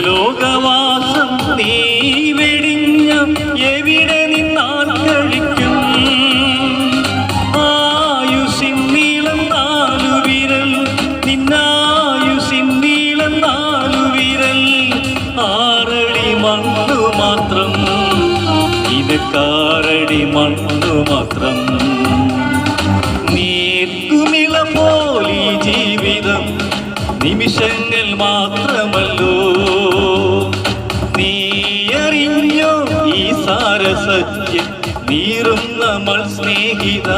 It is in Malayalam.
ലോകവാസം നീ വെടിഞ്ഞ എവിടെ നിന്നാൽ കഴിക്കും? ആയുസിൻ നീളം 4 വിരൽ, നിന്നായുസിൻ നീളം 4 വിരൽ. 6 അടി മണ്ണു മാത്രം, ഇനക്കാരടി മണ്ണു മാത്രം. നീർക്കുനിളം പോലീ ജീവിതം നിമിഷങ്ങൾ മാത്രമല്ലോ. നീ അറിഞ്ഞോ ഈ സാരസത്യം? നീറും നമ്മൾ സ്നേഹിത.